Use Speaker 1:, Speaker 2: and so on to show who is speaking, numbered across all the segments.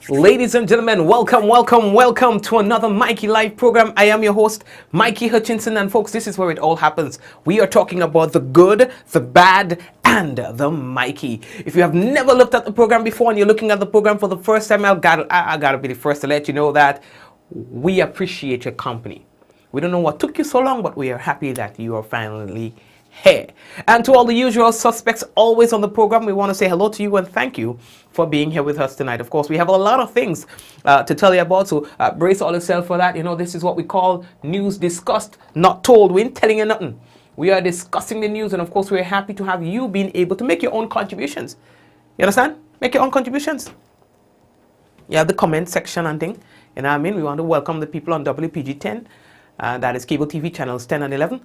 Speaker 1: Ladies and gentlemen, welcome to another Mikey Live program. I am your host, Mikey Hutchinson, and folks, this is where it all happens. We are talking about the good, the bad, and the Mikey. If you have never looked at the program before and you're looking at the program for the first time, I gotta be the first to let you know that we appreciate your company. We don't know what took you so long, but we are happy that you are finally here. And to all the usual suspects always on the program, we want to say hello to you and thank you for being here with us tonight. Of course, we have a lot of things to tell you about, so brace all yourself for that. You know, this is what we call news discussed, not told. We ain't telling you nothing. We are discussing the news, and of course, we're happy to have you being able to make your own contributions. You understand? Make your own contributions. You have the comment section and thing. You know what I mean? We want to welcome the people on WPG10, that is cable TV channels 10 and 11.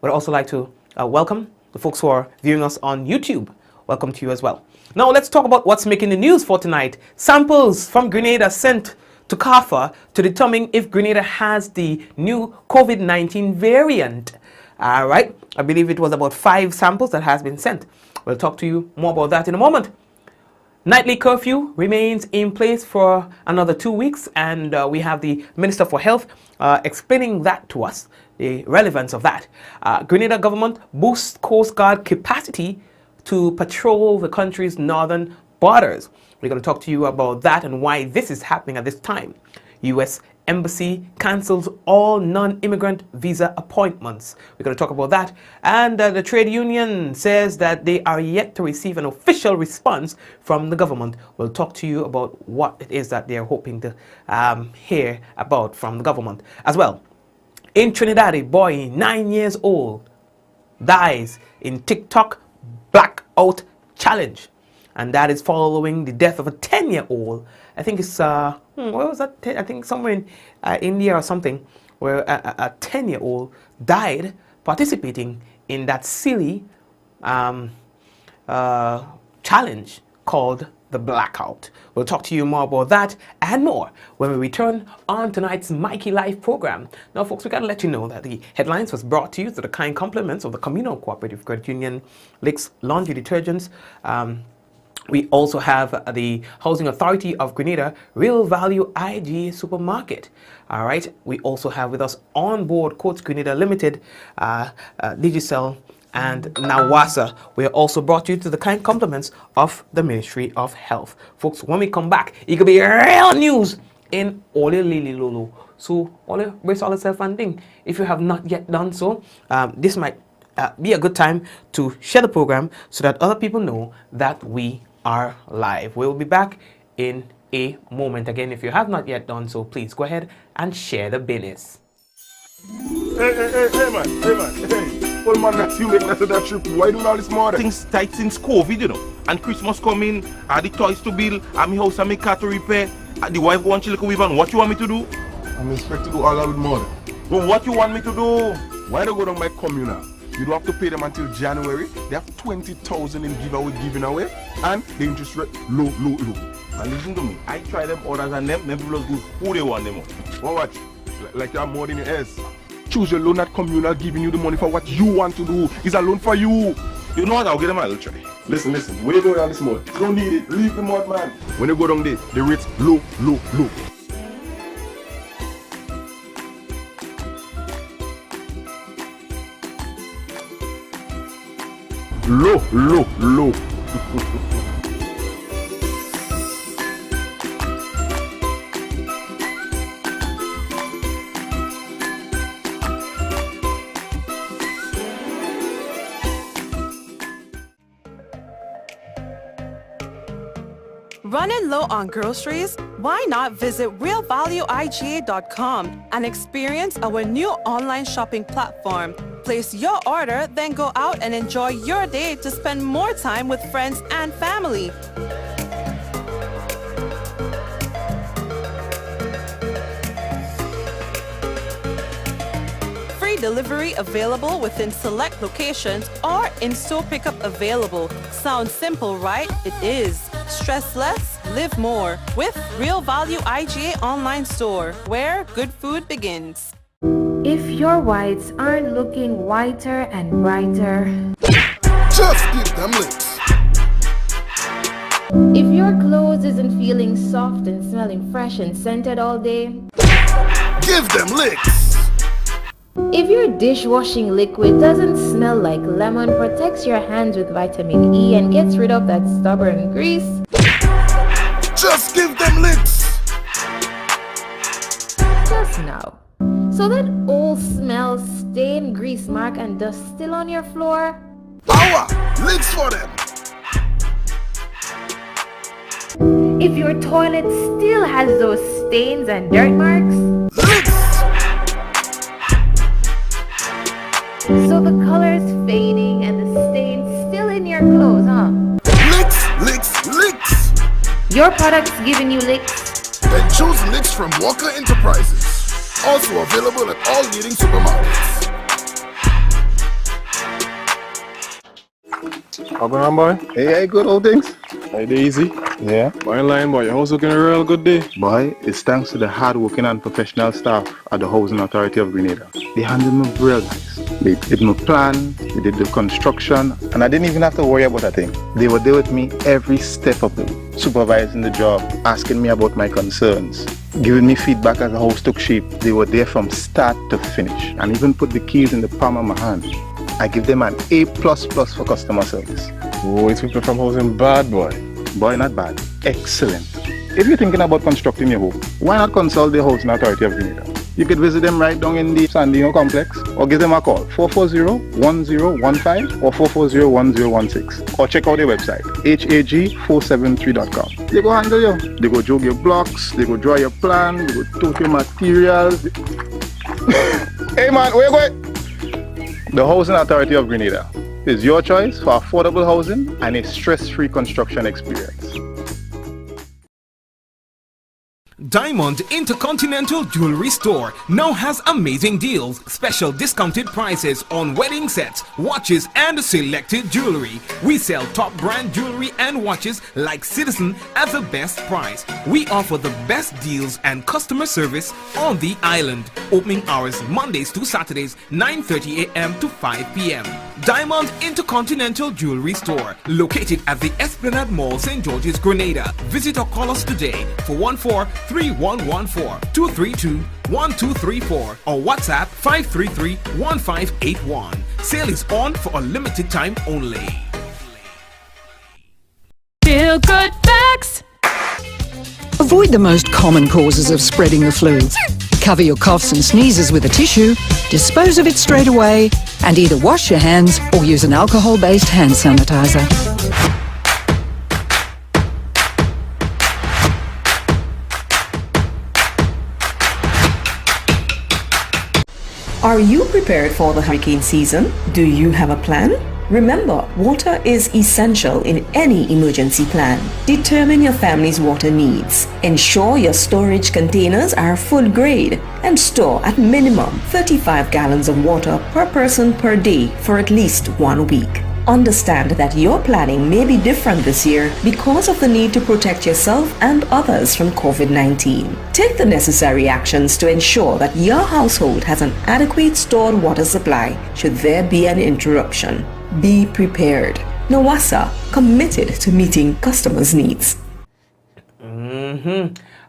Speaker 1: We'd also like to welcome the folks who are viewing us on YouTube. Welcome to you as well. Now let's talk about what's making the news for tonight. Samples from Grenada sent to Curfew to determine if Grenada has the new COVID-19 variant. All right, I believe it was about 5 samples that has been sent. We'll talk to you more about that in a moment. Nightly curfew remains in place for another 2 weeks, and we have the Minister for Health explaining that to us, the relevance of that. Grenada government boosts Coast Guard capacity to patrol the country's northern borders. We're going to talk to you about that and why this is happening at this time. U.S. Embassy cancels all non-immigrant visa appointments. We're going to talk about that. And the trade union says that they are yet to receive an official response from the government. We'll talk to you about what it is that they're hoping to hear about from the government as well. In Trinidad, a boy 9 years old dies in TikTok blackout challenge. And that is following the death of a 10-year-old. I think it's, where was that? I think somewhere in India or something, where a 10-year-old died participating in that silly challenge called the blackout. We'll talk to you more about that and more when we return on tonight's Mikey Live program. Now, folks, we got to let you know that the headlines was brought to you through the kind compliments of the Communal Cooperative Credit Union, Licks Laundry Detergents. We also have the Housing Authority of Grenada, Real Value IGA Supermarket. All right. We also have with us on board Coats Grenada Limited, Digicel, and Nawasa. We are also brought you to the kind compliments of the Ministry of Health. Folks, when we come back, it could be real news in Ole Lili Lolo. So, Ole, brace all yourself and think. If you have not yet done so, this might be a good time to share the program so that other people know that we are live. We'll be back in a moment. Again, if you have not yet done so, please go ahead and share the business.
Speaker 2: Hey man. Well man, that's you making us that trip. Why doing all this more?
Speaker 3: Things tight since COVID, you know. And Christmas coming, the toys to build, and my house and my car to repair. The wife wants you to live on. What you want me to do?
Speaker 2: I'm expected to do all that with more.
Speaker 3: Well, what you want me to do?
Speaker 2: Why don't go down my communal? You don't have to pay them until January. They have 20,000 in giving away, and the interest rate low.
Speaker 3: And listen to me, I try them orders and them people do who they want them on.
Speaker 2: Well, watch, like you have more than your ears. Choose your loan at communal, giving you the money for what you want to do. It's a loan for you.
Speaker 3: You know what? I'll get them a little try.
Speaker 2: Listen. When you go down this mud, you don't need it. Leave the mud, man. When you go down there, the rates low. Low.
Speaker 4: Running low on groceries? Why not visit realvalueiga.com and experience our new online shopping platform? Place your order, then go out and enjoy your day to spend more time with friends and family. Free delivery available within select locations or in-store pickup available. Sounds simple, right? It is. Stress less, live more with Real Value IGA online store, where good food begins.
Speaker 5: If your whites aren't looking whiter and brighter,
Speaker 2: Just give them licks.
Speaker 5: if your your clothes isn't feeling soft and smelling fresh and scented all day?
Speaker 6: Give them licks.
Speaker 5: If your dishwashing liquid doesn't smell like lemon, protects your hands with vitamin E, and gets rid of that stubborn grease,
Speaker 6: Just give them licks.
Speaker 5: just now. So that old smell, stain, grease mark, and dust still on your floor?
Speaker 6: Power. Licks for them.
Speaker 5: If your toilet still has those stains and dirt marks?
Speaker 6: Licks.
Speaker 5: So the color's fading and the stains still in your clothes, huh?
Speaker 6: Licks, licks, licks.
Speaker 5: Your product's giving you licks?
Speaker 6: Then choose Licks from Walker Enterprises. Also available at all leading supermarkets.
Speaker 7: How going on, boy?
Speaker 8: Hey, good old things.
Speaker 7: Hey, easy.
Speaker 8: Yeah.
Speaker 7: Boy, in line, boy. Your house looking a real good day.
Speaker 8: Boy, it's thanks to the hard-working and professional staff at the Housing Authority of Grenada. They handled me real nice. They did my plan, they did the construction, and I didn't even have to worry about a thing. They were there with me every step of the way, supervising the job, asking me about my concerns, giving me feedback as the house took shape. They were there from start to finish, and even put the keys in the palm of my hand. I give them an A++ for customer service.
Speaker 7: Oh, it's people from housing bad, boy.
Speaker 8: Boy, not bad. Excellent. If you're thinking about constructing your home, why not consult the Housing Authority of Grenada? You could visit them right down in the Sandino complex, or give them a call, 440-1015 or 440-1016, or check out their website, hag473.com. They go handle you. They go jog your blocks, they go draw your plan, they go tote your materials. Hey man, where you going? The Housing Authority of Grenada is your choice for affordable housing and a stress-free construction experience.
Speaker 1: Diamond Intercontinental Jewelry Store now has amazing deals, special discounted prices on wedding sets, watches and selected jewelry. We sell top brand jewelry and watches like Citizen at the best price. We offer the best deals and customer service on the island. Opening hours Mondays to Saturdays 9:30 a.m. to 5 p.m. Diamond Intercontinental Jewelry Store, located at the Esplanade Mall, St. George's, Grenada. Visit or call us today for 14-3114-232-1234 or WhatsApp 533-1581. Sale is on for a limited time only.
Speaker 9: Feel good facts.
Speaker 10: Avoid the most common causes of spreading the flu. Cover your coughs and sneezes with a tissue, dispose of it straight away, and either wash your hands or use an alcohol-based hand sanitizer.
Speaker 11: Are you prepared for the hurricane season? Do you have a plan? Remember, water is essential in any emergency plan. Determine your family's water needs. Ensure your storage containers are food grade and store at minimum 35 gallons of water per person per day for at least 1 week. Understand that your planning may be different this year because of the need to protect yourself and others from COVID-19. Take the necessary actions to ensure that your household has an adequate stored water supply should there be an interruption. Be prepared. NOWASA, committed to meeting customers' needs.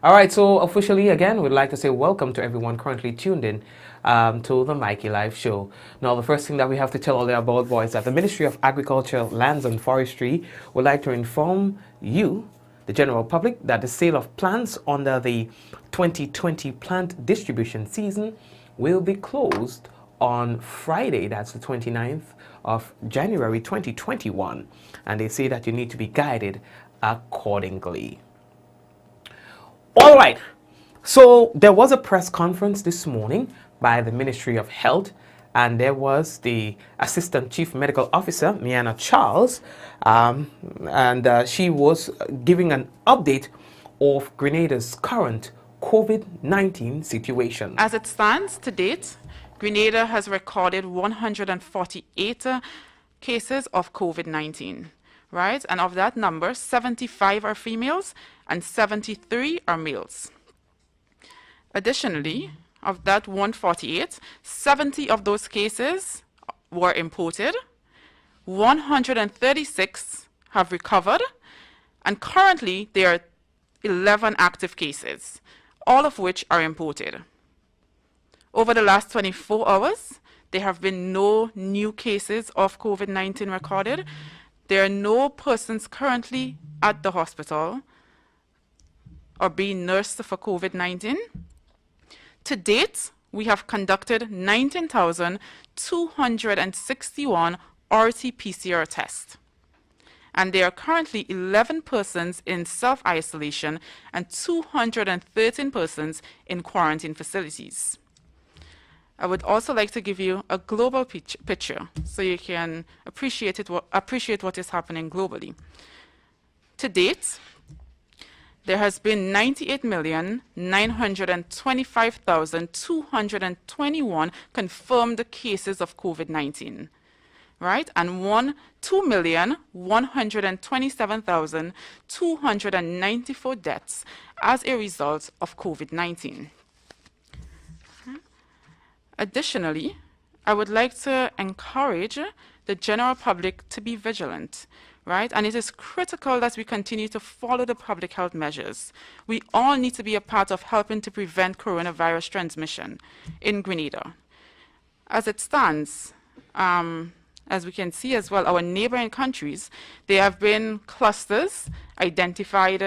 Speaker 1: All right, so officially again, we'd like to say welcome to everyone currently tuned in to the Mikey Live Show. Now, the first thing that we have to tell all you about, boys, that the Ministry of Agriculture, Lands and Forestry would like to inform you, the general public, that the sale of plants under the 2020 plant distribution season will be closed on Friday, that's the 29th of January 2021, and they say that you need to be guided accordingly. All right, so there was a press conference this morning by the Ministry of Health, and there was the Assistant Chief Medical Officer, Miana Charles, and she was giving an update of Grenada's current COVID-19 situation.
Speaker 12: As it stands to date, Grenada has recorded 148 cases of COVID-19, right? And of that number, 75 are females and 73 are males. Additionally, of that 148, 70 of those cases were imported, 136 have recovered, And currently, there are 11 active cases, all of which are imported. Over the last 24 hours, there have been no new cases of COVID-19 recorded. There are no persons currently at the hospital or being nursed for COVID-19. To date, we have conducted 19,261 RT-PCR tests. And there are currently 11 persons in self-isolation and 213 persons in quarantine facilities. I would also like to give you a global picture so you can appreciate what is happening globally. To date, there has been 98,925,221 confirmed cases of COVID-19, right? And 2,127,294 deaths as a result of COVID-19. Additionally, I would like to encourage the general public to be vigilant, right? And it is critical that we continue to follow the public health measures. We all need to be a part of helping to prevent coronavirus transmission in Grenada. As it stands, as we can see as well, our neighboring countries, there have been clusters identified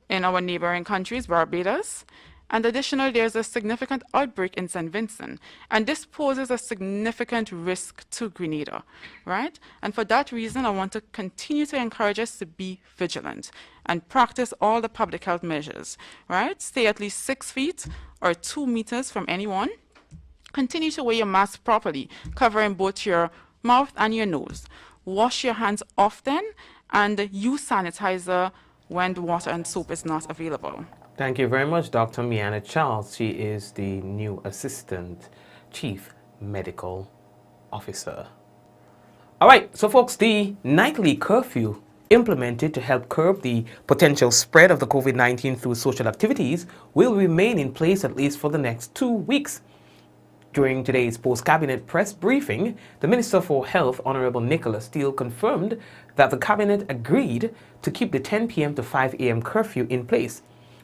Speaker 12: in our neighboring countries, Barbados. And additionally, there's a significant outbreak in St. Vincent. And this poses a significant risk to Grenada, right? And for that reason, I want to continue to encourage us to be vigilant and practice all the public health measures, right? Stay at least 6 feet or 2 meters from anyone. Continue to wear your mask properly, covering both your mouth and your nose. Wash your hands often and use sanitizer when the water and soap is not available.
Speaker 1: Thank you very much, Dr. Miana Charles. She is the new Assistant Chief Medical Officer. All right, so folks, the nightly curfew implemented to help curb the potential spread of the COVID-19 through social activities will remain in place at least for the next 2 weeks. During today's post-cabinet press briefing, the Minister for Health, Honorable Nicholas Steele, confirmed that the cabinet agreed to keep the 10 p.m. to 5 a.m. curfew in place,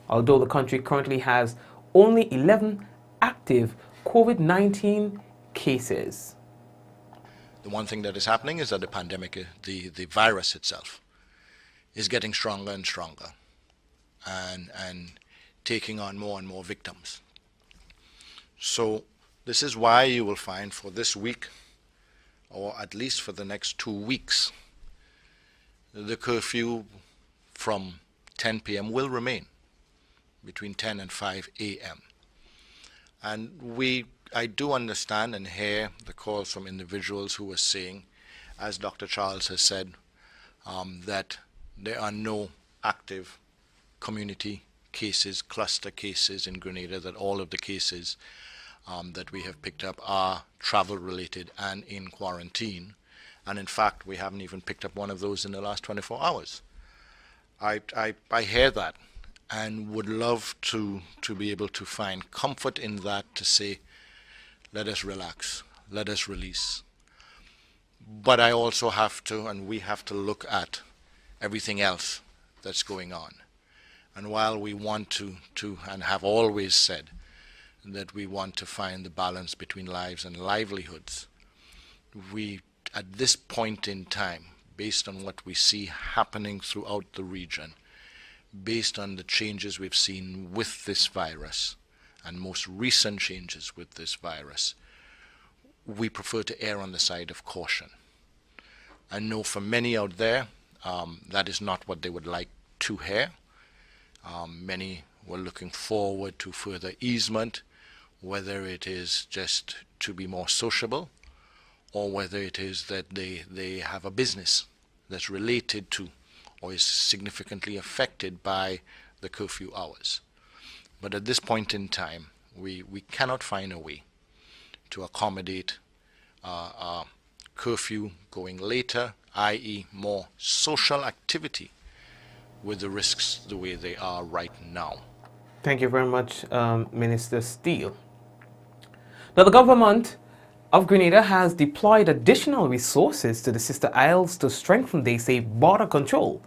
Speaker 1: although the country currently has only 11 active COVID-19 cases.
Speaker 13: The one thing that is happening is that the pandemic, the virus itself, is getting stronger and stronger and taking on more and more victims. So this is why you will find for this week, or at least for the next 2 weeks, the curfew from 10 p.m. will remain between 10 and 5 a.m. And I do understand and hear the calls from individuals who are saying, as Dr. Charles has said, that there are no active community cases, cluster cases in Grenada, that all of the cases that we have picked up are travel related and in quarantine. And in fact, we haven't even picked up one of those in the last 24 hours. I hear that, and would love to be able to find comfort in that, to say, let us relax, let us release. But I also have to, and we have to look at everything else that's going on. And while we want to and have always said that we want to find the balance between lives and livelihoods, we, at this point in time, based on what we see happening throughout the region, based on the changes we've seen with this virus, and most recent changes with this virus, we prefer to err on the side of caution. I know for many out there, that is not what they would like to hear. Many were looking forward to further easement, whether it is just to be more sociable, or whether it is that they have a business that's related to or is significantly affected by the curfew hours. But at this point in time, we cannot find a way to accommodate curfew going later, i.e. more social activity, with the risks the way they are right now.
Speaker 1: Thank you very much, Minister Steele. Now, the government of Grenada has deployed additional resources to the sister isles to strengthen, they say, border control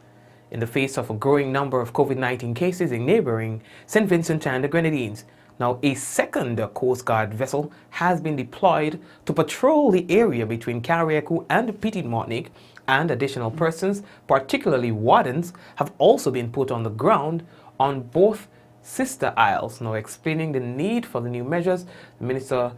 Speaker 1: in the face of a growing number of COVID-19 cases in neighboring St. Vincent and the Grenadines. Now, a second Coast Guard vessel has been deployed to patrol the area between Carriacou and Petite Martinique, and additional persons, particularly wardens, have also been put on the ground on both sister isles. Now, explaining the need for the new measures, the minister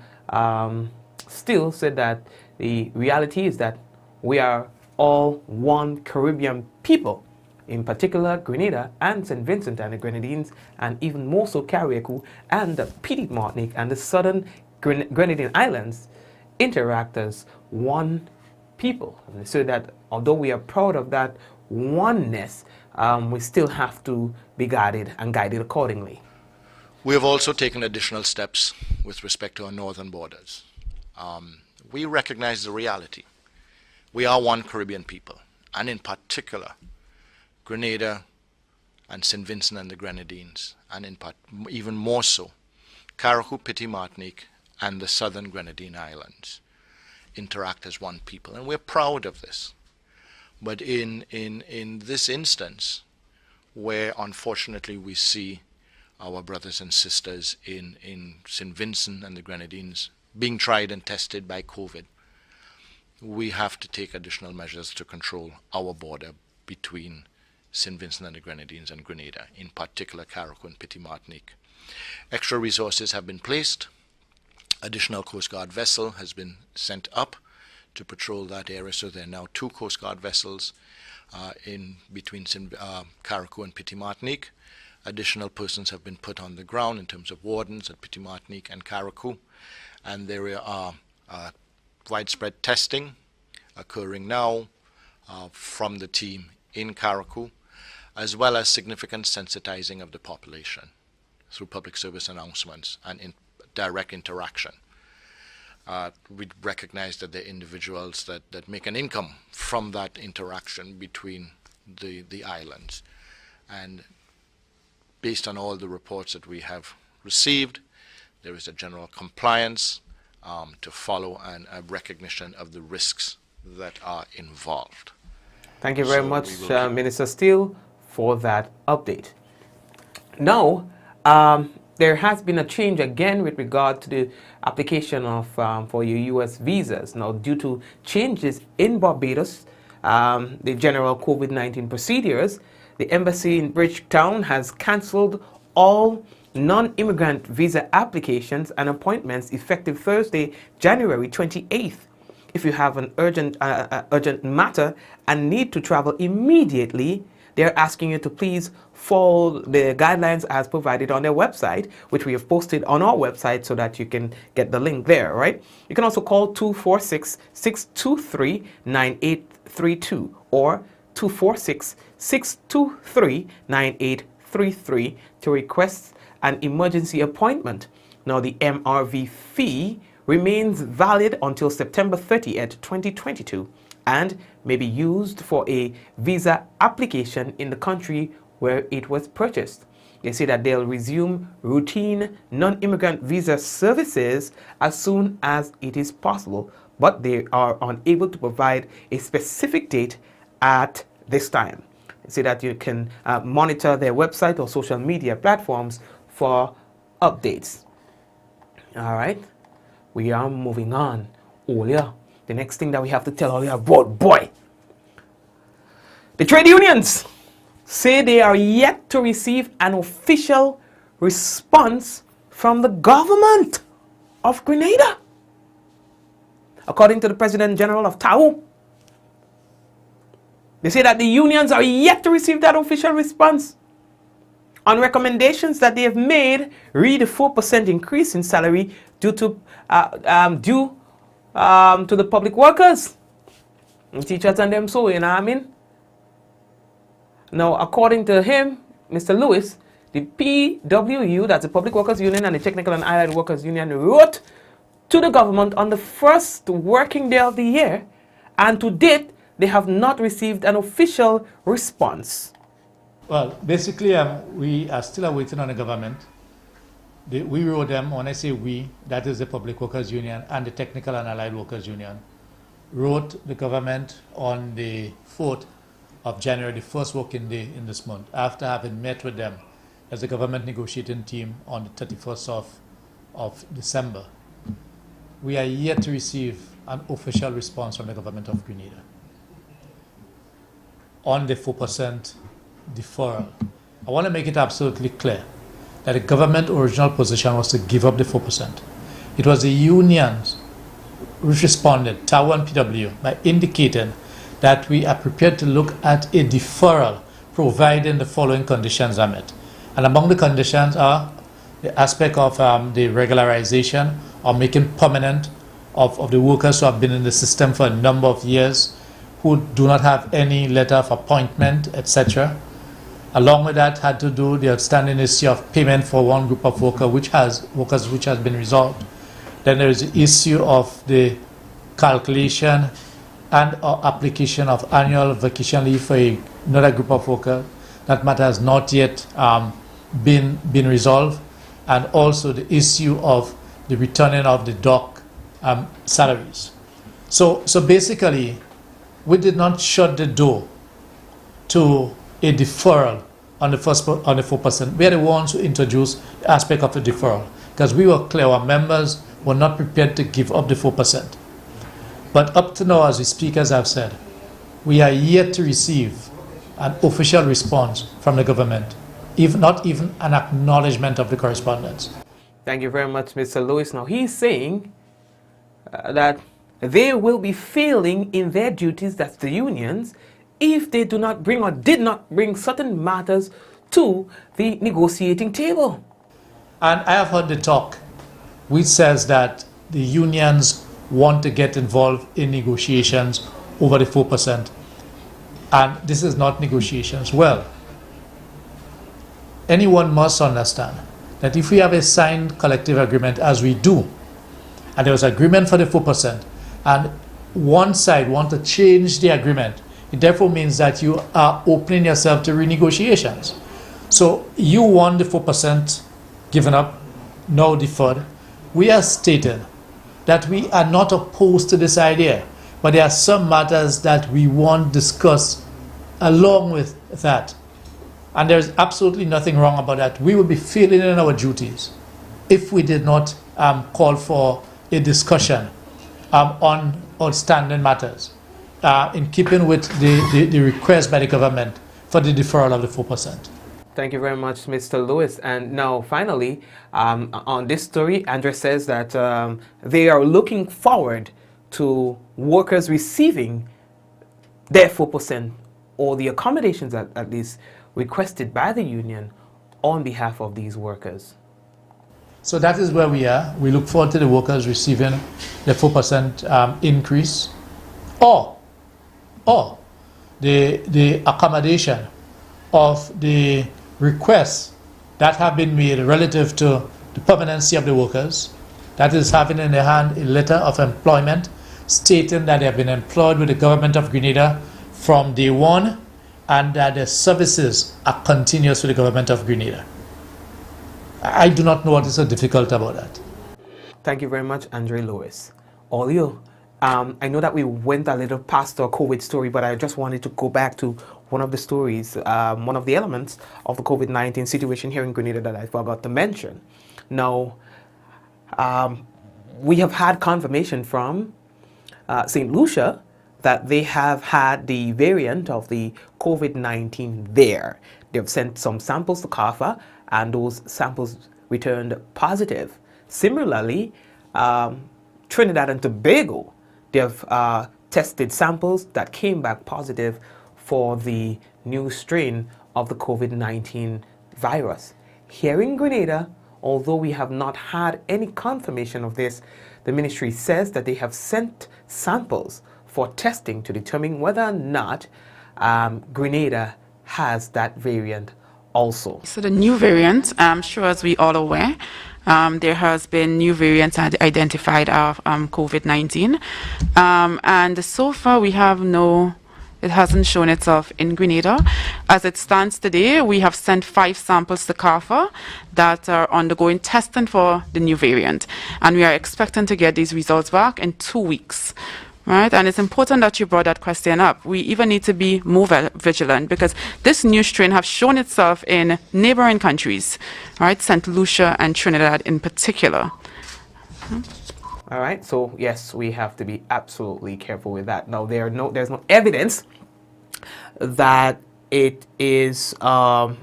Speaker 1: still said that the reality is that we are all one Caribbean people, in particular Grenada and St. Vincent and the Grenadines, and even more so Carriacou and the Petite Martinique and the southern Grenadine Islands interact as one people. So that although we are proud of that oneness, we still have to be guided and guided accordingly.
Speaker 13: We have also taken additional steps with respect to our northern borders. We recognize the reality. We are one Caribbean people, and in particular, Grenada and St. Vincent and the Grenadines, and even more so, Carriacou, Petite Martinique, and the southern Grenadine Islands interact as one people, and we're proud of this. But in this instance, where unfortunately we see our brothers and sisters in St. Vincent and the Grenadines being tried and tested by COVID, we have to take additional measures to control our border between St. Vincent and the Grenadines and Grenada, in particular Carriacou and Petite Martinique. Extra resources have been placed. Additional Coast Guard vessel has been sent up to patrol that area, so there are now 2 Coast Guard vessels in between Carriacou and Petite Martinique. Additional persons have been put on the ground in terms of wardens at Petite Martinique and Carriacou, and there are widespread testing occurring now from the team in Carriacou, as well as significant sensitizing of the population through public service announcements and in direct interaction. We recognize that there are individuals that make an income from that interaction between the islands. And based on all the reports that we have received, there is a general compliance to follow and a recognition of the risks that are involved.
Speaker 1: Thank you very much, Minister Steele, for that update. Now, there has been a change again with regard to the application of for your U.S. visas. Now, due to changes in Barbados, the general COVID-19 procedures, the embassy in Bridgetown has cancelled all non-immigrant visa applications and appointments effective Thursday, January 28th. If you have an urgent matter and need to travel immediately, they're asking you to please follow the guidelines as provided on their website, which we have posted on our website so that you can get the link there, right? You can also call 246-623-9832 or 246-623-9833 to request an emergency appointment. Now, the MRV fee remains valid until September 30th, 2022, and may be used for a visa application in the country where it was purchased. They say that they'll resume routine non-immigrant visa services as soon as it is possible, but they are unable to provide a specific date at this time. They say that you can monitor their website or social media platforms for updates. All right, we are moving on. Oh yeah, the next thing that we have to tell all you about, boy, the trade unions say they are yet to receive an official response from the government of Grenada. According to the President General of TAU, they say that the unions are yet to receive that official response on recommendations that they have made re the 4% increase in salary due to the public workers, teachers and them, so you know what I mean. Now, according to him, Mr. Lewis, the PWU, that's the Public Workers Union, and the Technical and Allied Workers Union, wrote to the government on the first working day of the year, and to date, they have not received an official response.
Speaker 14: Well, basically, we are still awaiting on the government. We wrote them, when I say we, that is the Public Workers Union and the Technical and Allied Workers Union, wrote the government on the 4th of January, the first working day in this month, after having met with them as a government negotiating team on the 31st of December, we are yet to receive an official response from the government of Grenada on the 4% deferral. I want to make it absolutely clear that the government original position was to give up the 4%. It was the unions which responded, TAW and PW, by indicating that we are prepared to look at a deferral providing the following conditions are met. And among the conditions are the aspect of the regularization or making permanent of the workers who have been in the system for a number of years, who do not have any letter of appointment, etc. Along with that had to do the outstanding issue of payment for one group of workers which has been resolved. Then there is the issue of the calculation and or application of annual vacation leave for another group of workers. That matter has not yet been resolved. And also the issue of the returning of the dock salaries. So basically, we did not shut the door to a deferral on the 4%. We are the ones who introduced the aspect of the deferral because we were clear our members were not prepared to give up the 4%. But up to now, as the speakers have said, we are yet to receive an official response from the government, not even an acknowledgement of the correspondence.
Speaker 1: Thank you very much, Mr. Lewis. Now, he's saying that they will be failing in their duties, that's the unions, if they do not bring or did not bring certain matters to the negotiating table.
Speaker 14: And I have heard the talk which says that the unions want to get involved in negotiations over the 4%. And this is not negotiations. Well, anyone must understand that if we have a signed collective agreement, as we do, and there was agreement for the 4%, and one side wants to change the agreement, it therefore means that you are opening yourself to renegotiations. So you want the 4% given up, now deferred. We are stating that we are not opposed to this idea, but there are some matters that we want discussed along with that. And there's absolutely nothing wrong about that. We would be failing in our duties if we did not call for a discussion on outstanding matters in keeping with the request by the government for the deferral of the 4%.
Speaker 1: Thank you very much, Mr. Lewis. And now, finally, on this story, Andrea says that they are looking forward to workers receiving their 4% or the accommodations at least requested by the union on behalf of these workers.
Speaker 14: So that is where we are. We look forward to the workers receiving the 4% increase or the accommodation of the requests that have been made relative to the permanency of the workers. That is having in their hand a letter of employment stating that they have been employed with the government of Grenada from day one and that their services are continuous with the government of Grenada. I do not know what is so difficult about that.
Speaker 1: Thank you very much, Andre Lewis. Olio, I know that we went a little past our COVID story, but I just wanted to go back to one of the stories, one of the elements of the COVID-19 situation here in Grenada that I forgot to mention. Now, we have had confirmation from St. Lucia that they have had the variant of the COVID-19 there. They've sent some samples to CARFA, and those samples returned positive. Similarly, Trinidad and Tobago, they've tested samples that came back positive for the new strain of the COVID-19 virus. Here in Grenada, although we have not had any confirmation of this, the ministry says that they have sent samples for testing to determine whether or not Grenada has that variant also.
Speaker 12: So the new variant, I'm sure as we all aware, there has been new variants identified of COVID-19. And so far we have it hasn't shown itself in Grenada. As it stands today, we have sent 5 samples to CARFA that are undergoing testing for the new variant. And we are expecting to get these results back in 2 weeks. Right, and it's important that you brought that question up. We even need to be more vigilant because this new strain have shown itself in neighboring countries, right? St. Lucia and Trinidad in particular.
Speaker 1: All right, so yes, we have to be absolutely careful with that. Now, there's no evidence that it is a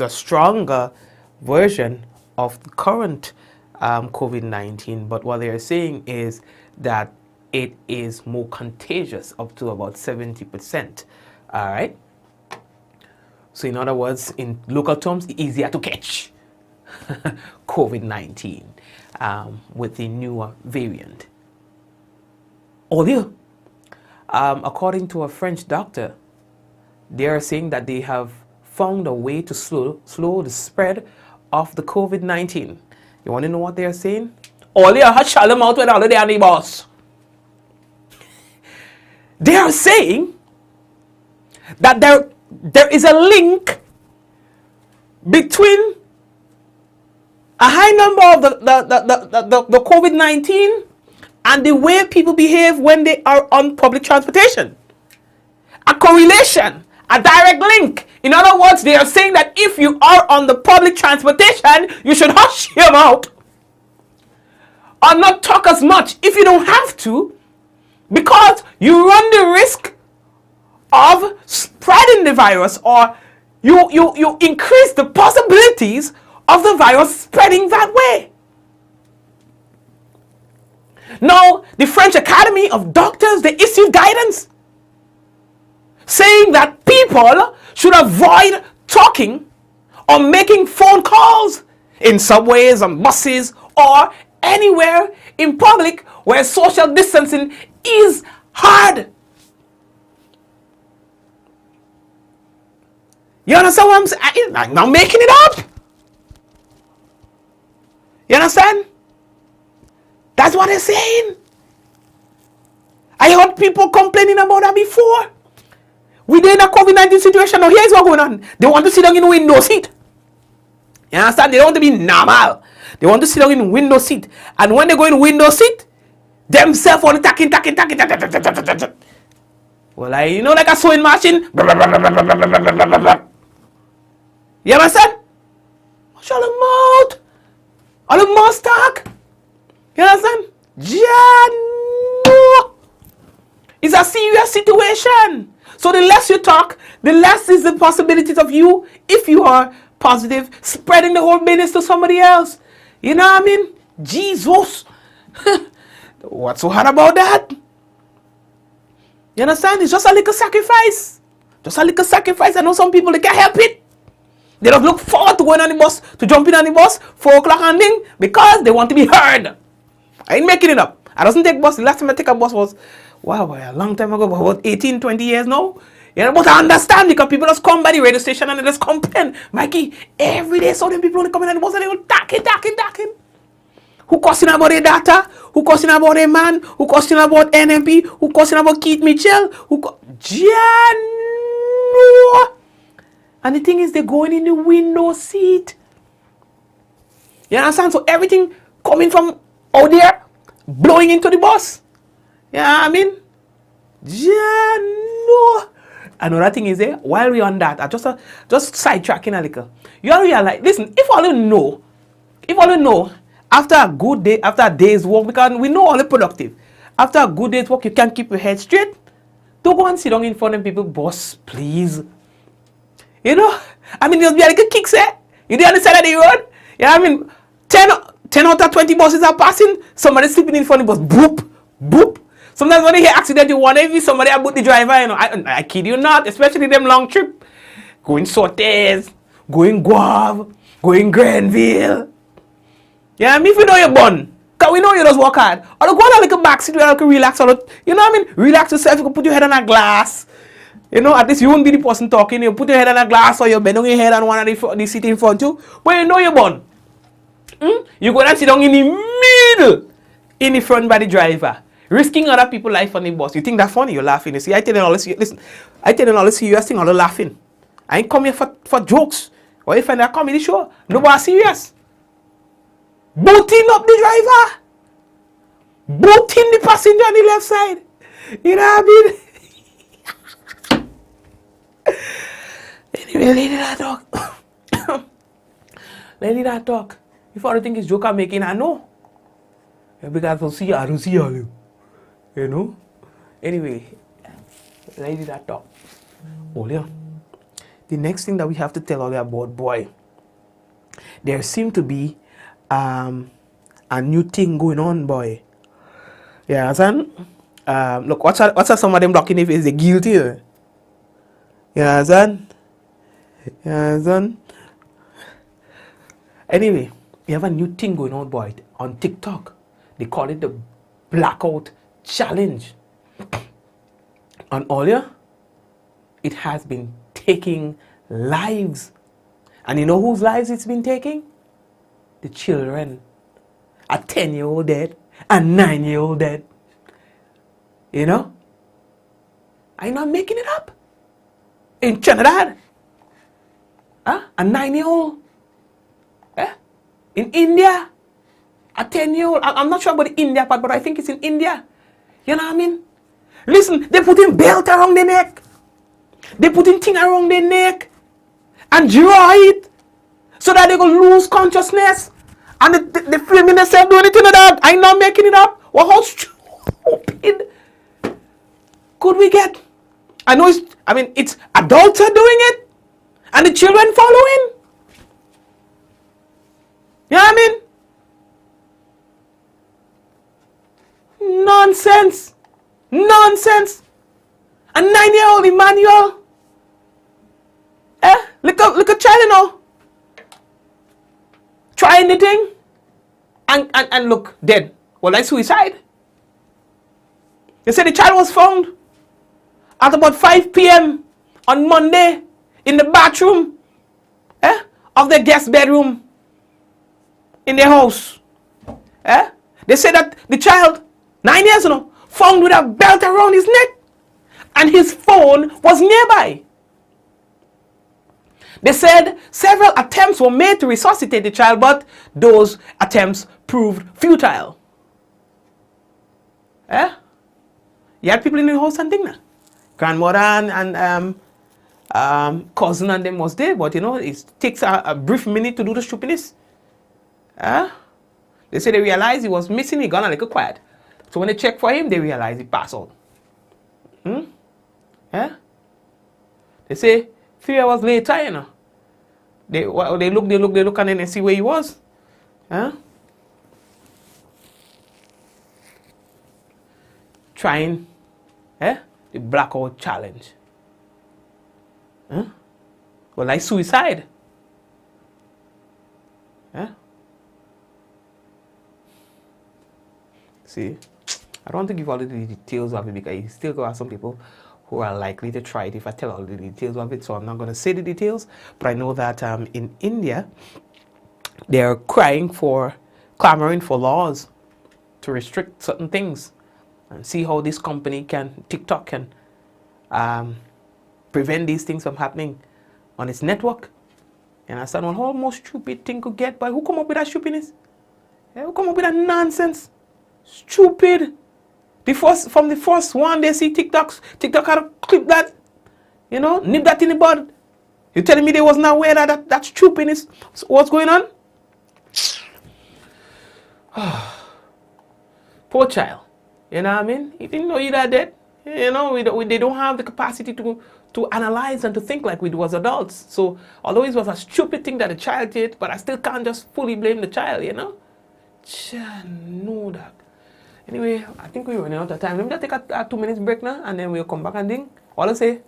Speaker 1: stronger version of the current COVID-19, but what they are saying is that it is more contagious, up to about 70%. All right. So in other words, in local terms, easier to catch COVID-19 with the newer variant. Although, according to a French doctor, they are saying that they have found a way to slow the spread of the COVID-19. You want to know what they are saying? All they are shut them out with all of their neighbors. They are saying that there is a link between a high number of the COVID-19 and the way people behave when they are on public transportation. A correlation, a direct link. In other words, they are saying that if you are on the public transportation, you should hush your mouth or not talk as much if you don't have to, because you run the risk of spreading the virus, or you increase the possibilities of the virus spreading that way. Now, the French Academy of Doctors, they issued guidance saying that people should avoid talking or making phone calls in subways and buses or anywhere in public where social distancing is hard. You understand what I'm saying? I'm not making it up. You understand? That's what they're saying. I heard people complaining about that before. We did a COVID-19 situation. Now here's what's going on. They want to sit down in a window seat. You understand? They don't want to be normal. They want to sit down in window seat. And when they go in window seat, themselves want to talking. Well, like a sewing machine. You understand? Watch all the mouth. All the mouth talk. You understand? It's a serious situation. So the less you talk, the less is the possibilities of you, if you are positive, spreading the whole business to somebody else. You know what I mean? Jesus. What's so hard about that? You understand? It's just a little sacrifice. Just a little sacrifice. I know some people, they can't help it. They don't look forward to going on the bus, to jumping on the bus, 4 o'clock and ding, because they want to be heard. I ain't making it up. I doesn't take bus. The last time I take a bus was, wow, boy, a long time ago, about 18, 20 years now. You know, but I understand because people just come by the radio station and they just complain. Mikey, every day so them people only coming on the bus and they go talking. Who cussing about their data? Who cussing about their man? Who cussing about NMP? Who cussing about Keith Mitchell? And the thing is, they're going in the window seat. You understand? So everything coming from out there, blowing into the bus. Yeah, I mean, another thing is there, while we're on that, I just sidetracking a little. You all realize, listen, if all you know, after a good day, after a day's work, because we know all the productive, after a good day's work, you can't keep your head straight, don't go and sit down in front of people, boss, please. You know, I mean, there'll be like a kick set. You do on the side of the road? Yeah, I mean, 10 out of 20 buses are passing, somebody sleeping in front of the bus, boop, boop. Sometimes when you hear accident, you wonder if somebody about the driver, you know. I kid you not, especially them long trip. Going Sortes, going Guave, going Grenville. Yeah, I mean, if you know you're born, because we know you just work hard. Or go on a little back seat where you can relax. Or, you know what I mean? Relax yourself, you can put your head on a glass. You know, at least you won't be the person talking. You put your head on a glass or you bend on your head on one of the seat in front of you. But you know you're born. You go and sit down in the middle, in the front by the driver, risking other people's life on the bus. You think that's funny? You're laughing. You see, I tell you all this. Listen, I tell you all this serious thing. All the laughing. I ain't come here for jokes. Or if I find a comedy show, nobody serious. Booting up the driver, booting the passenger on the left side. You know what I mean? Anyway, lady that talk. Lady that talk. Before I think it's joke I'm making, I know. Because I'll see I don't see you. You know? Anyway, lady that talk. Oh yeah. The next thing that we have to tell all about, boy, there seems to be a new thing going on, boy. Yeah, understand? Look, what's some of them blocking if is the guilty? Yeah, understand? Yeah, understand? Anyway, we have a new thing going on, boy, on TikTok. They call it the Blackout Challenge. And earlier, it has been taking lives. And you know whose lives it's been taking? The children. A 10-year-old dead, a 9-year-old dead. You know? I'm not making it up. In Trinidad. A 9-year-old. In India. A 10-year-old. I'm not sure about the India part, but I think it's in India. You know what I mean? Listen, they put in belt around their neck. They put in thing around their neck. And draw it. So that they go lose consciousness. And they filming themselves doing it to that. I'm not making it up. Well, how stupid could we get? It's adults are doing it. And the children following. You know what I mean? Nonsense. Nonsense. A 9-year-old Emmanuel. Look at child, you know. Try anything. And look, dead. Well, that's suicide. They said the child was found at about 5 p.m. on Monday in the bathroom of their guest bedroom in their house. They said that the child, 9 years old, found with a belt around his neck and his phone was nearby. They said several attempts were made to resuscitate the child, but those attempts proved futile. You had people in the house and thing now. Grandmother and cousin and them was there, but you know, it takes a brief minute to do the stupidness. They said they realized he was missing, he gone a little quiet. So when they checked for him, they realized he passed out. They say 3 hours later, you know, they look, and then they see where he was. Trying the blackout challenge. Well, like suicide. See, I don't want to give all the details of it because you still got some people who are likely to try it if I tell all the details of it, so I'm not going to say the details, but I know that in India, they're clamoring for laws to restrict certain things and see how this company TikTok can prevent these things from happening on its network. And I said, well, how most stupid thing could get, but who come up with that stupidness? Who come up with that nonsense? Stupid. From the first one, they see TikTok had to clip that, you know, nip that in the bud. You're telling me they wasn't aware that stupidness, what's going on? Poor child. You know what I mean? He didn't know you that dead. You know, they don't have the capacity to analyze and to think like we do as adults. So, although it was a stupid thing that the child did, but I still can't just fully blame the child, you know? No, that. Anyway, I think we're running out of time. Let me just take a 2 minutes break now, and then we'll come back and ding. All I say,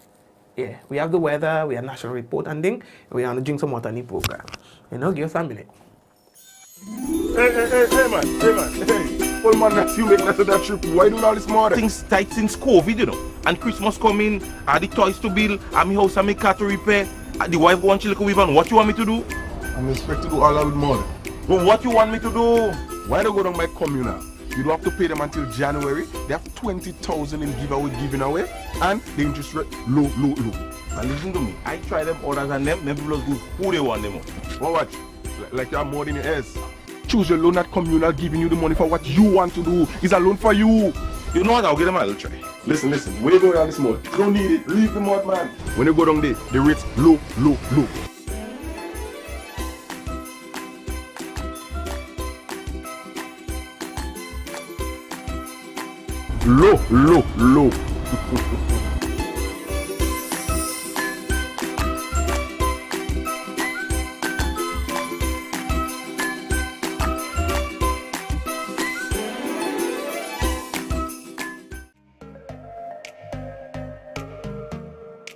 Speaker 1: yeah, we have the weather, we have national report and ding, and we want to drink some water in the program. You know, give us a minute.
Speaker 2: Hey man. Well, man, that's you making us that trip. Why doing all this more?
Speaker 3: Things tight since COVID, you know. And Christmas coming, the toys to build, and my house and my car to repair. The wife wants to look with and what you want me to do?
Speaker 2: I'm expected to do all that with more.
Speaker 3: Well, what you want me to do?
Speaker 2: Why don't go down my communal? You don't have to pay them until January. They have 20,000 in giving away, and the interest rate low.
Speaker 3: And listen to me, I try them orders and them people look good. Who they want them on?
Speaker 2: Well, watch. Like you have more than your ears. Choose your loan at communal, giving you the money for what you want to do. It's a loan for you.
Speaker 3: You know what? I'll give them a little try.
Speaker 2: Listen, when you go down this mud, you don't need it, leave the mud, man. When you go down there, the rate's low. Low.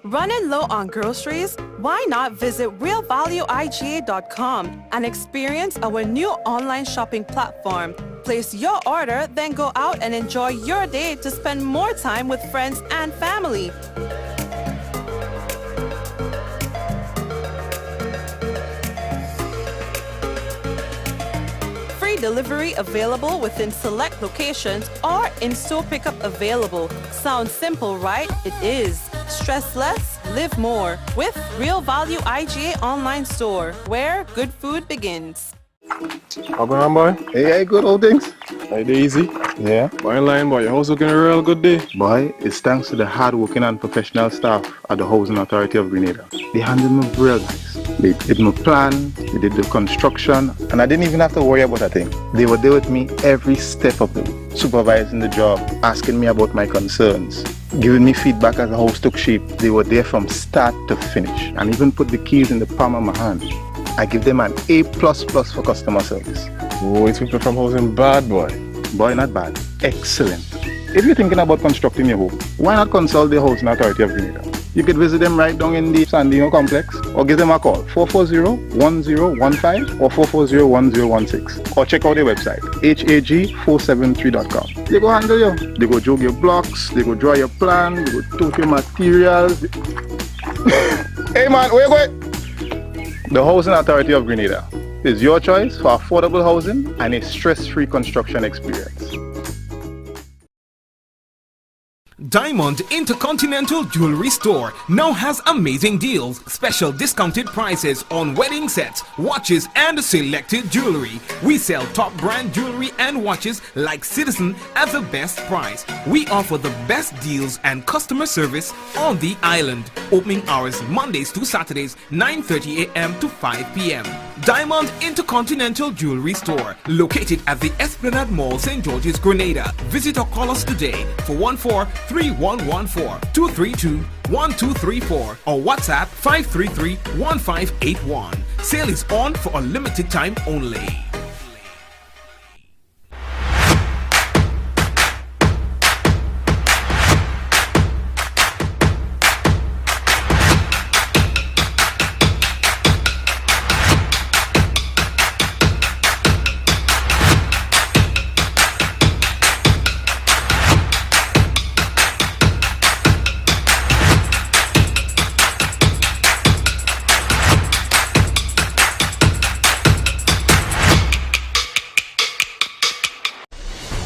Speaker 4: Running low on groceries? Why not visit realvalueiga.com and experience our new online shopping platform. Place your order, then go out and enjoy your day to spend more time with friends and family. Free delivery available within select locations or in-store pickup available. Sounds simple, right? It is. Stress less, live more with Real Value IGA online store, where good food begins.
Speaker 7: How going on, boy?
Speaker 8: Hey, good old things.
Speaker 7: Hey, they easy?
Speaker 8: Yeah.
Speaker 7: Boy, in line, boy. Your house looking a real good day.
Speaker 8: Boy, it's thanks to the hard-working and professional staff at the Housing Authority of Grenada. They handled me real nice. They did my plan, they did the construction, and I didn't even have to worry about a thing. They were there with me every step of the way, supervising the job, asking me about my concerns, giving me feedback as the house took shape. They were there from start to finish, and even put the keys in the palm of my hand. I give them an A++ for customer service.
Speaker 7: Oh, it's people from housing bad, boy.
Speaker 8: Boy, not bad. Excellent. If you're thinking about constructing your home, why not consult the Housing Authority of Grenada? You could visit them right down in the Sandino complex, or give them a call, 440-1015 or 440-1016. Or check out their website, hag473.com. They go handle you. They go jog your blocks, they go draw your plan, they go tote your materials. Hey man, where you going? The Housing Authority of Grenada is your choice for affordable housing and a stress-free construction experience.
Speaker 1: Diamond Intercontinental Jewelry Store now has amazing deals, special discounted prices on wedding sets, watches and selected jewelry. We sell top brand jewelry and watches like Citizen at the best price. We offer the best deals and customer service on the island. Opening hours Mondays to Saturdays 9:30 a.m. to 5 p.m. Diamond Intercontinental Jewelry Store, located at the Esplanade Mall, St. George's, Grenada. Visit or call us today for 143114-232-1234 or WhatsApp 533-1581. Sale is on for a limited time only.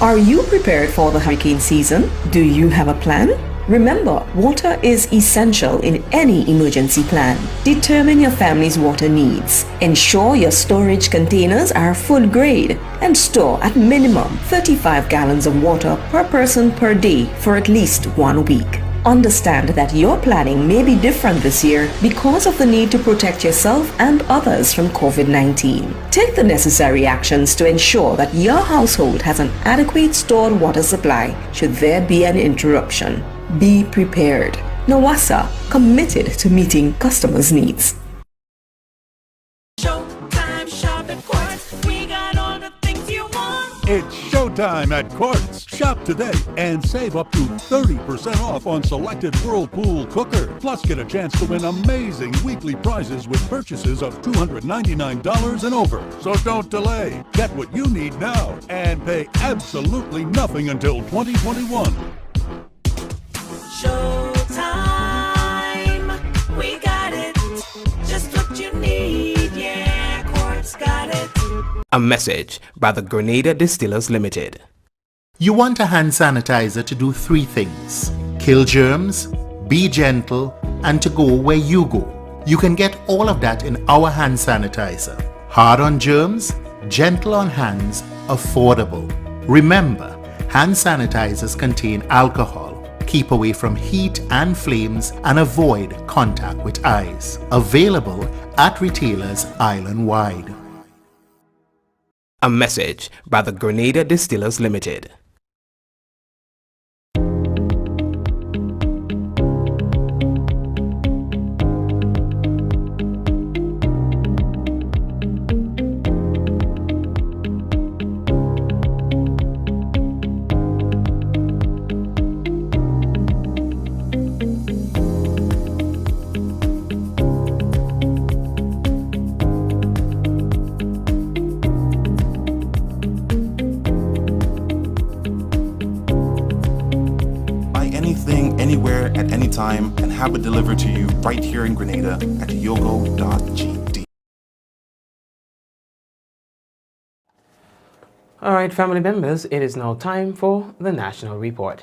Speaker 11: Are you prepared for the hurricane season? Do you have a plan? Remember, water is essential in any emergency plan. Determine your family's water needs. Ensure your storage containers are food grade and store at minimum 35 gallons of water per person per day for at least 1 week. Understand that your planning may be different this year because of the need to protect yourself and others from COVID-19. Take the necessary actions to ensure that your household has an adequate stored water supply should there be an interruption. Be prepared. NAWASA, committed to meeting customers' needs.
Speaker 15: It's showtime at Quartz. Shop today and save up to 30% off on selected Whirlpool cooker. Plus, get a chance to win amazing weekly prizes with purchases of $299 and over. So don't delay. Get what you need now and pay absolutely nothing until 2021.
Speaker 16: Showtime. We got it. Just what you need. Yeah, Quartz got it.
Speaker 1: A message by the Grenada Distillers Limited.
Speaker 17: You want a hand sanitizer to do 3 things: kill germs, be gentle, and to go where you go. You can get all of that in our hand sanitizer. Hard on germs, gentle on hands, affordable. Remember, Hand sanitizers contain alcohol. Keep away from heat and flames and avoid contact with eyes. Available at retailers island-wide.
Speaker 1: A message by the Grenada Distillers Limited.
Speaker 18: Anywhere at any time and have it delivered to you right here in Grenada at yogo.gd.
Speaker 1: All right, family members, it is now time for the National Report.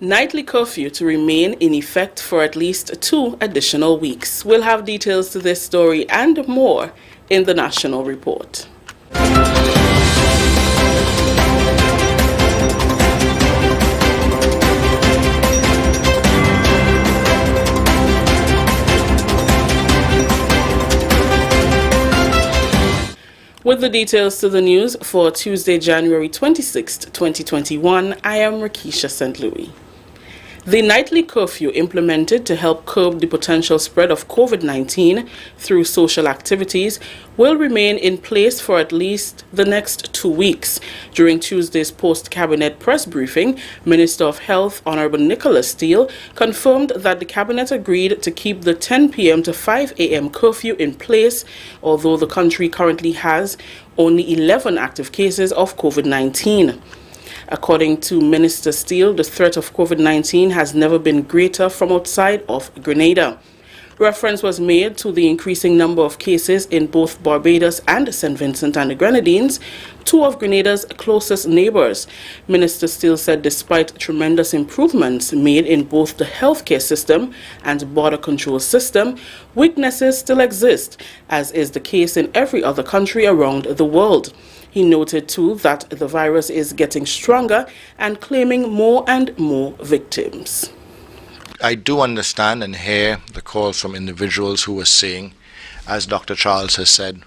Speaker 19: Nightly curfew to remain in effect for at least 2 additional weeks. We'll have details to this story and more in the National Report. With the details to the news for Tuesday, January 26, 2021, I am Rakisha St. Louis. The nightly curfew implemented to help curb the potential spread of COVID-19 through social activities will remain in place for at least the next 2 weeks. During Tuesday's post-cabinet press briefing, Minister of Health Honorable Nicholas Steele confirmed that the cabinet agreed to keep the 10 p.m. to 5 a.m. curfew in place, although the country currently has only 11 active cases of COVID-19. According to Minister Steele, the threat of COVID-19 has never been greater from outside of Grenada. Reference was made to the increasing number of cases in both Barbados and St. Vincent and the Grenadines, 2 of Grenada's closest neighbors. Minister Steele said despite tremendous improvements made in both the healthcare system and border control system, weaknesses still exist, as is the case in every other country around the world. He noted too that the virus is getting stronger and claiming more and more victims.
Speaker 13: I do understand and hear the calls from individuals who are saying, as Dr. Charles has said,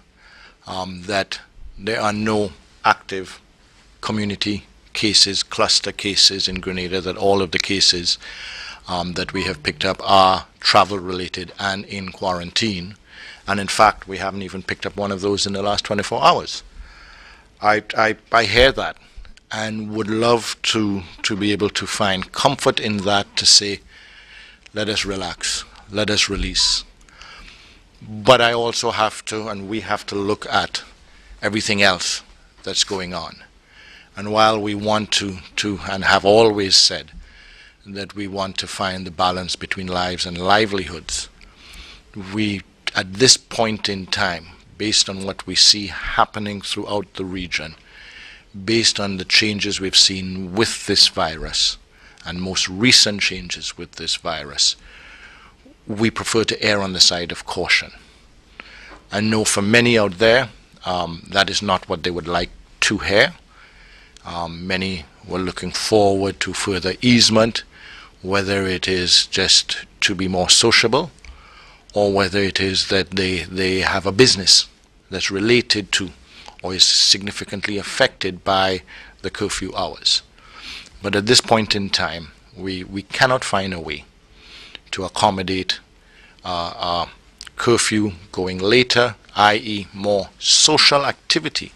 Speaker 13: that there are no active community cases, cluster cases in Grenada, that all of the cases that we have picked up are travel related and in quarantine. And in fact, we haven't even picked up one of those in the last 24 hours. I hear that and would love to be able to find comfort in that, to say, let us relax, let us release. But I also have to, and we have to look at everything else that's going on. And while we want to and have always said that we want to find the balance between lives and livelihoods, we, at this point in time, based on what we see happening throughout the region, based on the changes we've seen with this virus, and most recent changes with this virus, we prefer to err on the side of caution. I know for many out there, that is not what they would like to hear. Many were looking forward to further easement, whether it is just to be more sociable, or whether it is that they have a business that's related to or is significantly affected by the curfew hours. But at this point in time, we cannot find a way to accommodate curfew going later, i.e. more social activity,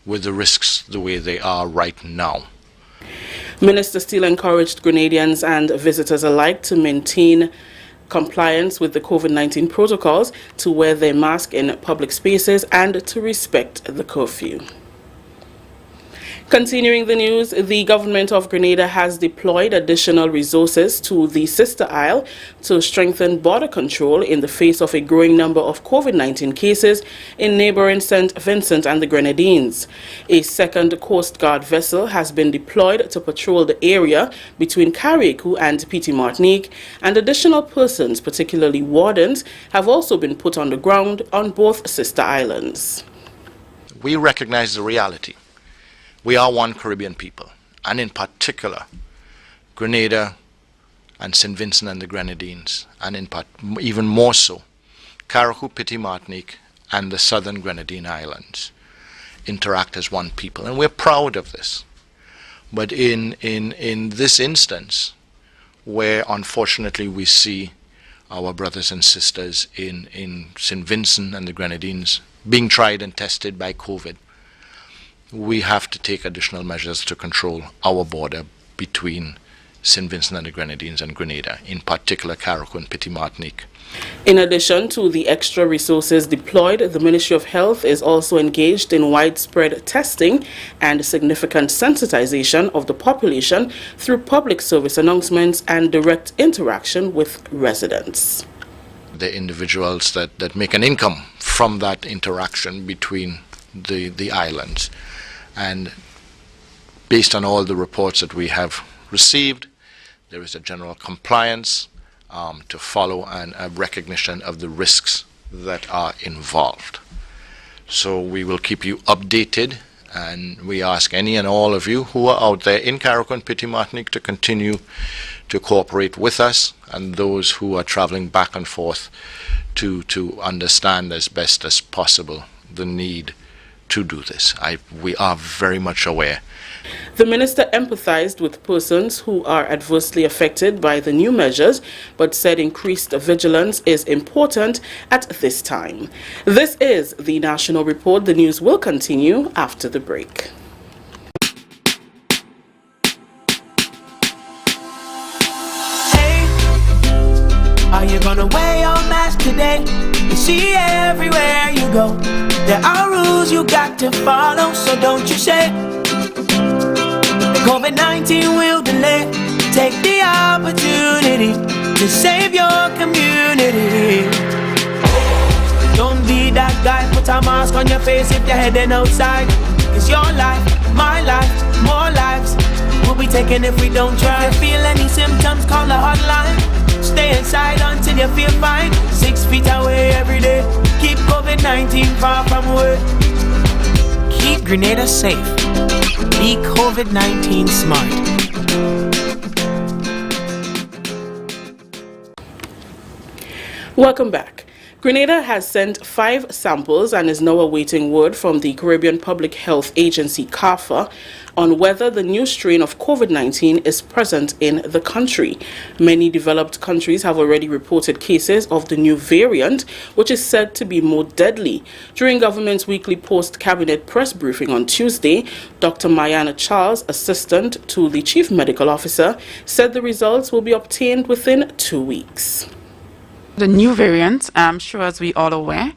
Speaker 13: with the risks the way they are right now.
Speaker 19: Minister Steele encouraged Grenadians and visitors alike to maintain compliance with the COVID-19 protocols, to wear their mask in public spaces, and to respect the curfew. Continuing the news, the government of Grenada has deployed additional resources to the sister isle to strengthen border control in the face of a growing number of COVID-19 cases in neighboring St. Vincent and the Grenadines. A second Coast Guard vessel has been deployed to patrol the area between Curfew and Petit Martinique, and additional persons, particularly wardens, have also been put on the ground on both sister islands.
Speaker 13: We recognize the reality. We are one Caribbean people, and in particular, Grenada and St. Vincent and the Grenadines, and even more so, Curfew, Petit Martinique, and the southern Grenadine Islands interact as one people, and we're proud of this. But in this instance, where unfortunately we see our brothers and sisters in St. Vincent and the Grenadines being tried and tested by COVID, we have to take additional measures to control our border between St. Vincent and the Grenadines and Grenada, in particular Curfew and Petit Martinique.
Speaker 19: In addition to the extra resources deployed, the Ministry of Health is also engaged in widespread testing and significant sensitization of the population through public service announcements and direct interaction with residents.
Speaker 13: The individuals that make an income from that interaction between the islands. And based on all the reports that we have received, there is a general compliance to follow and a recognition of the risks that are involved. So we will keep you updated, and we ask any and all of you who are out there in Curfew and Petit Martinique to continue to cooperate with us, and those who are traveling back and forth to understand as best as possible the need to do this. We are very much aware.
Speaker 19: The minister empathized with persons who are adversely affected by the new measures, but said increased vigilance is important at this time. This is the National Report. The news will continue after the break.
Speaker 16: Are you gonna wear your mask today? You see everywhere you go, there are rules you got to follow, so don't you say COVID-19 will delay. Take the opportunity to save your community. Don't be that guy, put a mask on your face if you're heading outside. It's your life, my life, more lives will be taken if we don't try. If you feel any symptoms, call the hotline. Stay inside until you feel fine. 6 feet away every day. Keep COVID-19 far from away. Keep Grenada safe. Be COVID-19 smart.
Speaker 19: Welcome back. Grenada has sent 5 samples and is now awaiting word from the Caribbean Public Health Agency, CARFA, on whether the new strain of COVID-19 is present in the country. Many developed countries have already reported cases of the new variant, which is said to be more deadly. During government's weekly post-cabinet press briefing on Tuesday, Dr. Mayana Charles, assistant to the chief medical officer, said the results will be obtained within 2 weeks.
Speaker 12: The new variant, I'm sure as we all aware,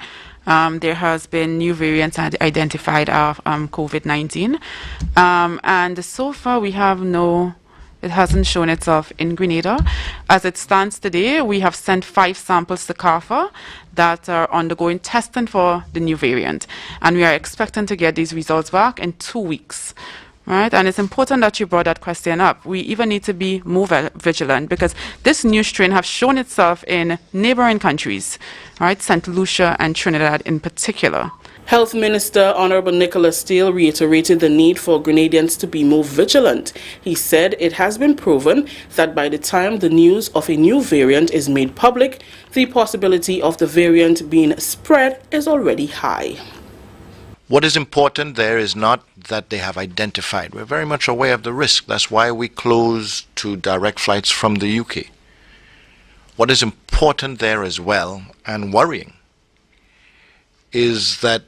Speaker 12: there has been new variants identified of COVID-19. And so far we have it hasn't shown itself in Grenada. As it stands today, we have sent 5 samples to CARFA that are undergoing testing for the new variant. And we are expecting to get these results back in 2 weeks. Right, and it's important that you brought that question up. We even need to be more vigilant because this new strain has shown itself in neighboring countries, right? St. Lucia and Trinidad in particular.
Speaker 19: Health Minister Honorable Nicholas Steele reiterated the need for Grenadians to be more vigilant. He said it has been proven that by the time the news of a new variant is made public, the possibility of the variant being spread is already high.
Speaker 13: What is important there is not that they have identified. We're very much aware of the risk. That's why we close to direct flights from the UK. What is important there as well, and worrying, is that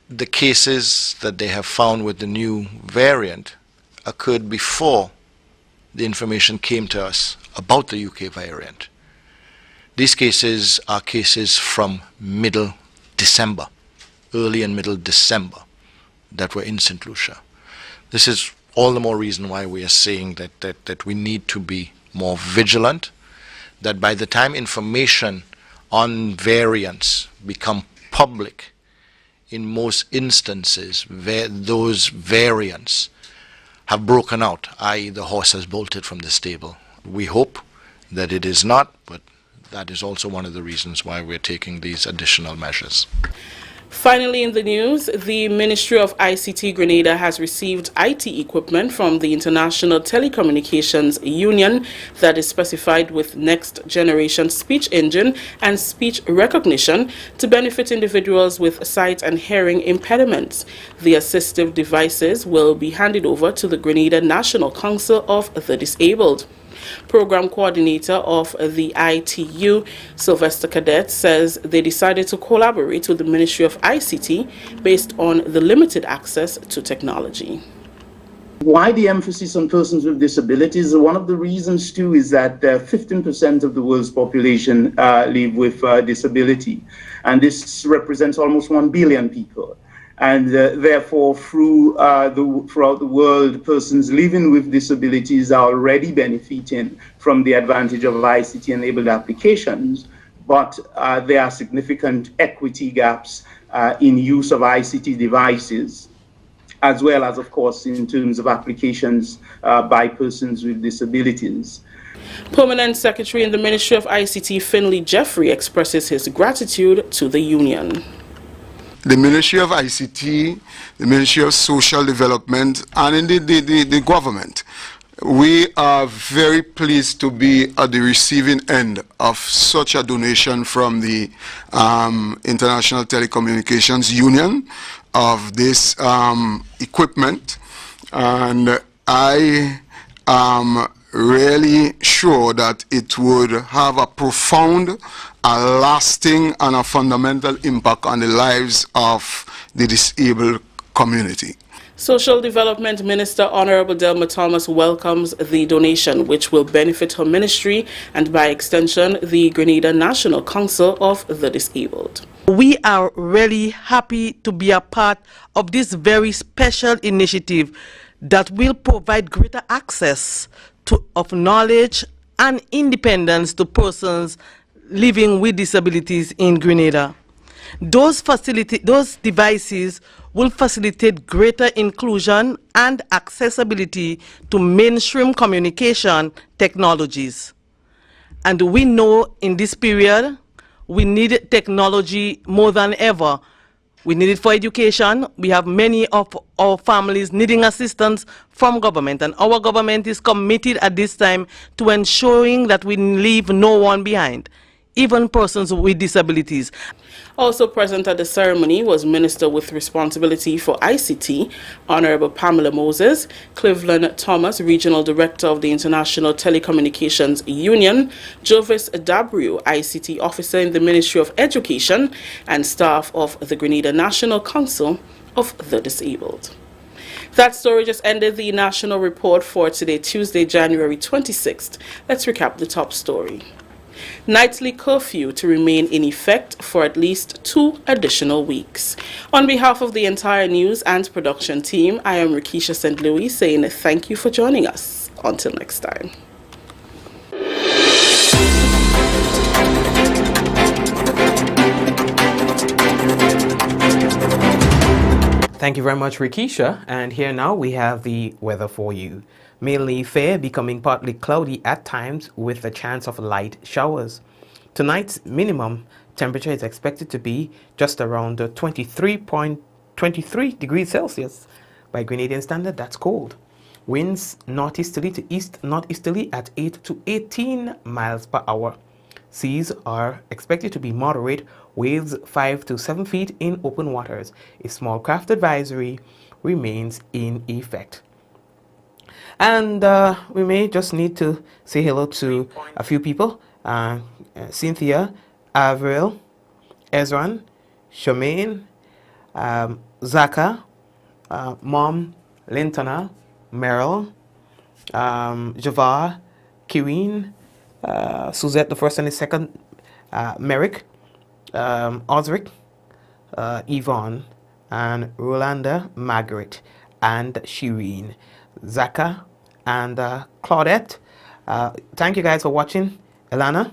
Speaker 13: the cases that they have found with the new variant occurred before the information came to us about the UK variant. These cases are cases from middle December. Early and middle December that were in St. Lucia. This is all the more reason why we are saying that we need to be more vigilant, that by the time information on variants become public, in most instances, those variants have broken out, i.e. the horse has bolted from the stable. We hope that it is not, but that is also one of the reasons why we're taking these additional measures.
Speaker 19: Finally, in the news, the Ministry of ICT Grenada has received IT equipment from the International Telecommunications Union that is specified with next generation speech engine and speech recognition to benefit individuals with sight and hearing impediments. The assistive devices will be handed over to the Grenada National Council of the Disabled. Program coordinator of the ITU, Sylvester Cadet, says they decided to collaborate with the Ministry of ICT based on the limited access to technology.
Speaker 20: Why the emphasis on persons with disabilities? One of the reasons too is that 15% of the world's population live with disability, and this represents almost 1 billion people. And therefore, throughout the world, persons living with disabilities are already benefiting from the advantage of ICT-enabled applications, but there are significant equity gaps in use of ICT devices, as well as, of course, in terms of applications by persons with disabilities.
Speaker 19: Permanent Secretary in the Ministry of ICT, Finley Jeffrey, expresses his gratitude to the union.
Speaker 6: The Ministry of ICT, the Ministry of Social Development, and indeed the government, we are very pleased to be at the receiving end of such a donation from the International Telecommunications Union of this equipment, and I am really sure that it would have a profound, a lasting and a fundamental impact on the lives of the disabled community.
Speaker 19: Social Development Minister Honorable Delma Thomas welcomes the donation, which will benefit her ministry and by extension the Grenada National Council of the Disabled.
Speaker 21: We are really happy to be a part of this very special initiative that will provide greater access of knowledge and independence to persons living with disabilities in Grenada. Those devices will facilitate greater inclusion and accessibility to mainstream communication technologies. And we know in this period, we need technology more than ever. We need it for education. We have many of our families needing assistance from government, and our government is committed at this time to ensuring that we leave no one behind, even persons with disabilities.
Speaker 19: Also present at the ceremony was Minister with Responsibility for ICT, Honorable Pamela Moses, Cleveland Thomas, Regional Director of the International Telecommunications Union, Jovis Dabriu, ICT Officer in the Ministry of Education, and staff of the Grenada National Council of the Disabled. That story just ended the national report for today, Tuesday, January 26th. Let's recap the top story. Nightly curfew to remain in effect for at least 2 additional weeks. On behalf of the entire news and production team, I am Rikisha St. Louis saying thank you for joining us. Until next time.
Speaker 1: Thank you very much, Rikisha. And here now we have the weather for you. Mainly fair, becoming partly cloudy at times with a chance of light showers. Tonight's minimum temperature is expected to be just around 23 degrees Celsius. By Grenadian standard, that's cold. Winds northeasterly to east northeasterly at 8 to 18 miles per hour. Seas are expected to be moderate, waves 5 to 7 feet in open waters. A small craft advisory remains in effect. And we may just need to say hello to a few people. Cynthia, Avril, Ezran, Shemaine, Zaka, Mom, Lintana, Meryl, Javar, Kireen, Suzette the first and the second, Merrick, Osric, Yvonne, and Rolanda Margaret. and Shireen, Zaka, and Claudette. Thank you guys for watching. Elana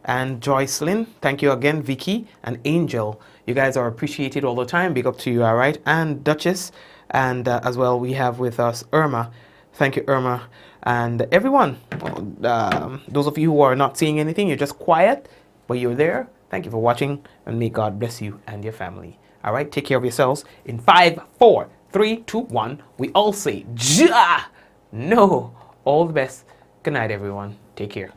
Speaker 1: and Joycelyn, thank you again. Vicky and Angel, you guys are appreciated all the time. Big up to you, all right? And Duchess, and as well we have with us Irma. Thank you, Irma. And everyone, those of you who are not seeing anything, you're just quiet, but you're there. Thank you for watching, and may God bless you and your family. All right, take care of yourselves. In 5, 4, 3, 2, 1, we all say, Ja! No! All the best. Good night, everyone. Take care.